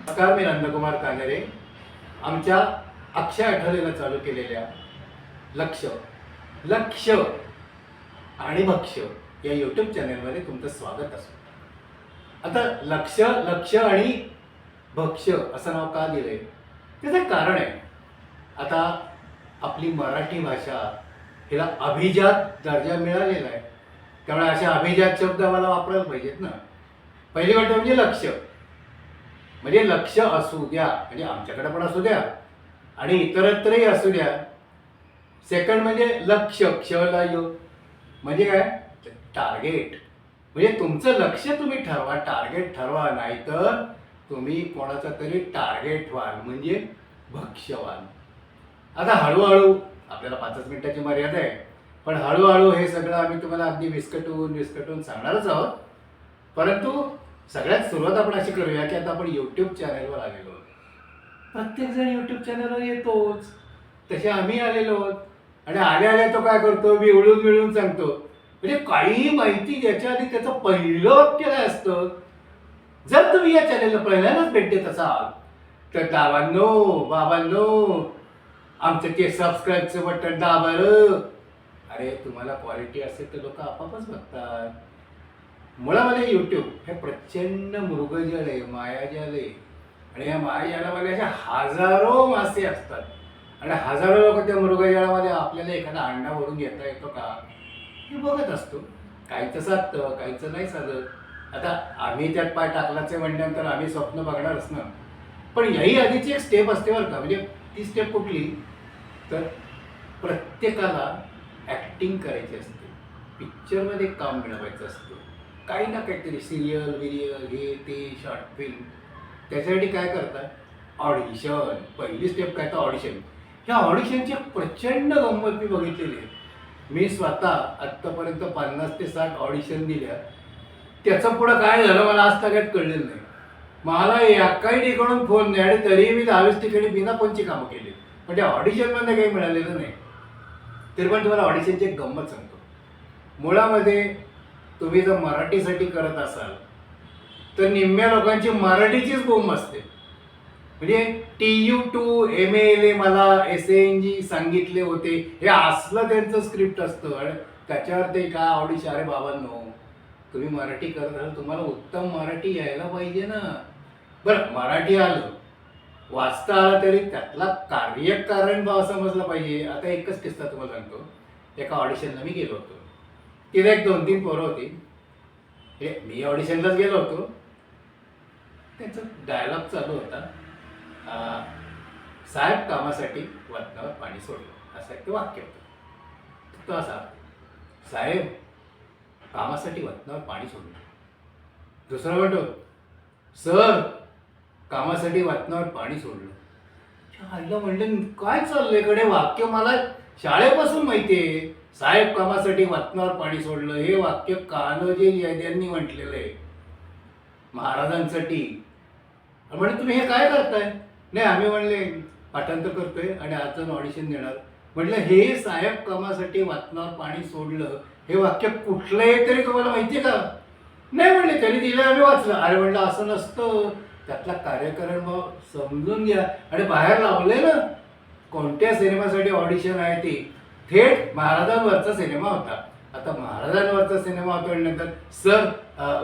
नमस्कार, मी नंदकुमार कानेरे. आमच्या अक्षय आठवलेला चालू केलेल्या लक्ष लक्ष आणि भक्ष्य या यूट्यूब चॅनलमध्ये तुमचं स्वागत असो. आता लक्ष लक्ष आणि भक्ष्य असं नाव का दिलंय त्याचं एक कारण आहे. आता आपली मराठी भाषा हिला अभिजात दर्जा मिळालेला आहे, त्यामुळे अशा अभिजात शब्द मला वापरायला पाहिजेत ना. पहिली गोष्ट म्हणजे लक्ष, म्हणजे लक्ष असू द्या, म्हणजे आमच्याकडे पण असू द्या आणि इतरत्रही असू द्या. सेकंड म्हणजे लक्ष, क्षला यो म्हणजे काय, टार्गेट. म्हणजे तुमचं लक्ष तुम्ही ठरवा, टार्गेट ठरवा, नाहीतर तुम्ही कोणाचा तरी टार्गेट व्हाल, म्हणजे भक्ष्य व्हाल. आता हळूहळू आपल्याला 5 मिनिटाची मर्यादा आहे, पण हळूहळू हे सगळं आम्ही तुम्हाला अगदी विस्कटून सांगणारच आहोत. परंतु सगळ्यात सुरुवात आपण अशी करूया की आता आपण यूट्यूब चॅनलवर आलेलो आहोत. प्रत्येकजण यूट्यूब चॅनलवर येतोच, तसे आम्ही आलेलो आहोत. आणि आल्या तो काय करतो, मिळून सांगतो. म्हणजे काही माहिती द्यायच्या आधी त्याचं पहिलं वाक्य काय असतं. जर तुम्ही या चॅनलला पहिल्यांदाच भेट देत असाल तर दावांनो बाबांनो आमचं ते सबस्क्राईबचं बटन दाबा. अरे तुम्हाला क्वालिटी असेल तर लोक आपापच बघतात. मुळामध्ये यूट्यूब हे प्रचंड मृगजळ आहे, मायाजाल आहे. आणि या मायाजालामध्ये अशा हजारो मासे असतात आणि हजारो लोक त्या मृगजळामध्ये आपल्याला एखादा अंडा भरून घेता येतो का हे बघत असतो. काहीचं साधतं, काहीचं नाही साधत. आता आम्ही त्यात पाय टाकलाचे म्हणल्यानंतर आम्ही स्वप्न बघणारच ना. पण याही आधीची एक स्टेप असते बरं का. म्हणजे ती स्टेप कुठली, तर प्रत्येकाला ॲक्टिंग करायची असते, पिक्चरमध्ये काम मिळवायचं असतं, काही ना काहीतरी सिरियल विरियल हे ते शॉर्ट फिल्म. त्याच्यासाठी काय करतात, ऑडिशन. पहिली स्टेप काय तर ऑडिशन. ह्या ऑडिशनची प्रचंड गंमत मी बघितलेली आहे. मी स्वतः आत्तापर्यंत 50 ते 60 ऑडिशन दिल्या. त्याचं पुढं काय झालं मला आज तक कळलेलं नाही. मला एकाही ठिकाणून फोन नाही आणि तरीही मी 10-20 ठिकाणी बिना फोनची कामं केली, पण त्या ऑडिशनमध्ये काही मिळालेलं नाही. तरी पण तुम्हाला ऑडिशनची एक गंमत सांगतो. मुळामध्ये तुम्ही जर मराठीसाठी करत असाल तर निम्म्या लोकांची मराठीचीच बोंब असते. म्हणजे TU2 MA मला SANG सांगितले होते, हे असलं त्यांचं स्क्रिप्ट असतं. आणि त्याच्यावर ते काय ऑडिशन. अरे बाबांनो, तुम्ही मराठी करत असाल, तुम्हाला उत्तम मराठी यायला पाहिजे ना. बरं, मराठी आलं, वाचता आलं, तरी त्यातला कार्यकारण भाव समजला पाहिजे. आता एकच किस्सा तुम्हाला सांगतो. एका ऑडिशनला मी गेलो होतो. तिथे एक 2-3 पोरं होती. हे मी ऑडिशनलाच गेलो होतो. त्यांचा डायलॉग चालू होता, साहेब कामासाठी वतनावर पाणी सोडलं, असं एक वाक्य होतं. तो असा, साहेब कामासाठी वतनावर पाणी सोडलं. दुसरा म्हणतो, सर कामासाठी वतनावर पाणी सोडलं. आईला म्हणलं काय चाललंय कडे, वाक्य मला शाळेपासून माहिती आहे. साहेब कामासाठी वतनावर पाणी सोडलं हे वाक्य कान्होजी यांनी म्हटलेलं आहे महाराजांसाठी. म्हणजे तुम्ही हे काय करताय. नाही, आम्ही म्हणले पाठांतर करतोय आणि आज ऑडिशन देणार. म्हटलं हे साहेब कामासाठी वतनावर पाणी सोडलं हे वाक्य कुठलं आहे तरी तुम्हाला माहिती आहे का. नाही म्हणले, त्यांनी दिलं आम्ही वाचलं. अरे म्हणलं असं नसतं, त्यातला कार्यकारण भाव समजून घ्या. आणि बाहेर लावले ना कोणत्या सिनेमासाठी ऑडिशन आहे ती, थेट महाराजांवरचा सिनेमा होता. आता महाराजांवरचा सिनेमा होता नंतर सर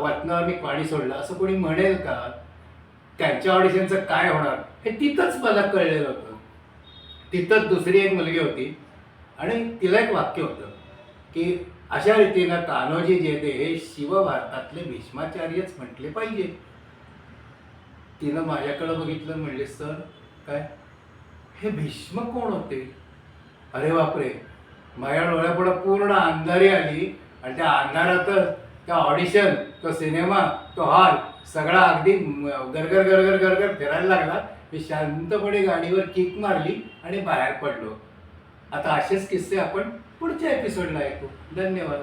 वतनावर मी पाणी सोडलं असं कोणी म्हणेल का. त्यांच्या ऑडिशनचं काय होणार हे तिथंच मला कळलेलं होतं. तिथंच दुसरी एक मुलगी होती आणि तिला एक वाक्य होतं की अशा रीतीनं कान्होजी जे ते हे शिवभारतातले भीष्माचार्यच म्हटले पाहिजे. तिनं माझ्याकडं बघितलं, म्हणले सर काय हे भीष्म कोण होते. अरे बापरे, माझ्या डोळ्यापुढं पूर्ण अंधारी आली. आणि त्या अंधारातच त्या ऑडिशन, तो सिनेमा, तो हॉल सगळा अगदी गरगर फिरायला लागला. मी शांतपणे गाडीवर किक मारली आणि बाहेर पडलो. आता असेच किस्से आपण पुढच्या एपिसोडला ऐकू. धन्यवाद.